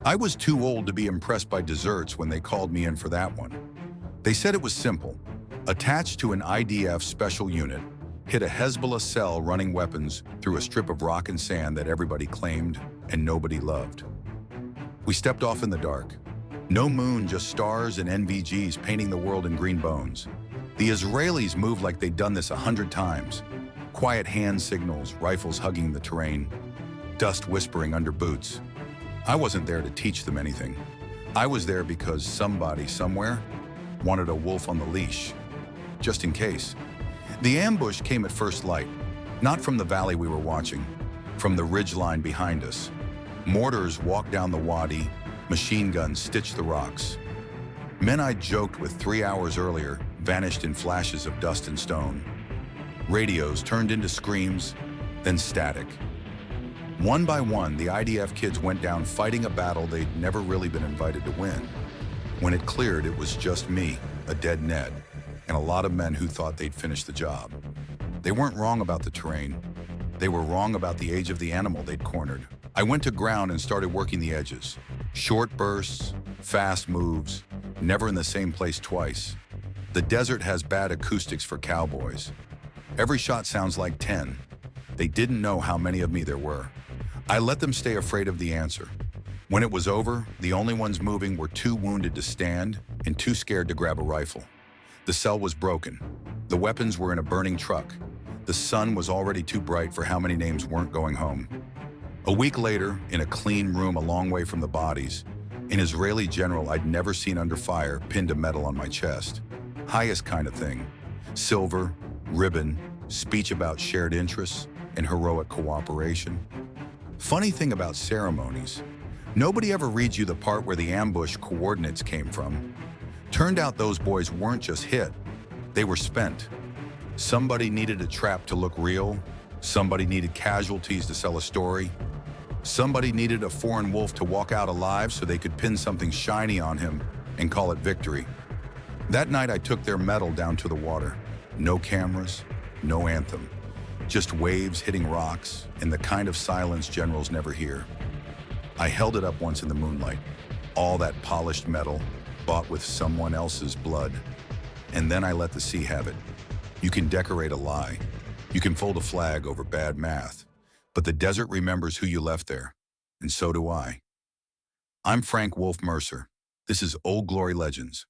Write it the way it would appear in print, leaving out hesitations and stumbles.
I was too old to be impressed by desserts when they called me in for that one. They said it was simple. Attached to an IDF special unit, hit a Hezbollah cell running weapons through a strip of rock and sand that everybody claimed and nobody loved. We stepped off in the dark. No moon, just stars and NVGs painting the world in green bones. The Israelis moved like they'd done this 100 times. Quiet hand signals, rifles hugging the terrain, dust whispering under boots. I wasn't there to teach them anything. I was there because somebody somewhere wanted a wolf on the leash, just in case. The ambush came at first light, not from the valley we were watching, from the ridgeline behind us. Mortars walked down the wadi, machine guns stitched the rocks. Men I'd joked with 3 hours earlier vanished in flashes of dust and stone. Radios turned into screams, then static. One by one, the IDF kids went down fighting a battle they'd never really been invited to win. When it cleared, it was just me, a dead Ned, and a lot of men who thought they'd finished the job. They weren't wrong about the terrain. They were wrong about the age of the animal they'd cornered. I went to ground and started working the edges. Short bursts, fast moves, never in the same place twice. The desert has bad acoustics for cowboys. Every shot sounds like 10. They didn't know how many of me there were. I let them stay afraid of the answer. When it was over, the only ones moving were too wounded to stand and too scared to grab a rifle. The cell was broken. The weapons were in a burning truck. The sun was already too bright for how many names weren't going home. A week later, in a clean room a long way from the bodies, an Israeli general I'd never seen under fire pinned a medal on my chest. Highest kind of thing. Silver, ribbon, speech about shared interests, and heroic cooperation. Funny thing about ceremonies, nobody ever reads you the part where the ambush coordinates came from. Turned out those boys weren't just hit, they were spent. Somebody needed a trap to look real, somebody needed casualties to sell a story, somebody needed a foreign wolf to walk out alive so they could pin something shiny on him and call it victory. That night I took their medal down to the water. No cameras, no anthem. Just waves hitting rocks and the kind of silence generals never hear. I held it up once in the moonlight. All that polished metal, bought with someone else's blood. And then I let the sea have it. You can decorate a lie. You can fold a flag over bad math. But the desert remembers who you left there. And so do I. I'm Frank Wolf Mercer. This is Old Glory Legends.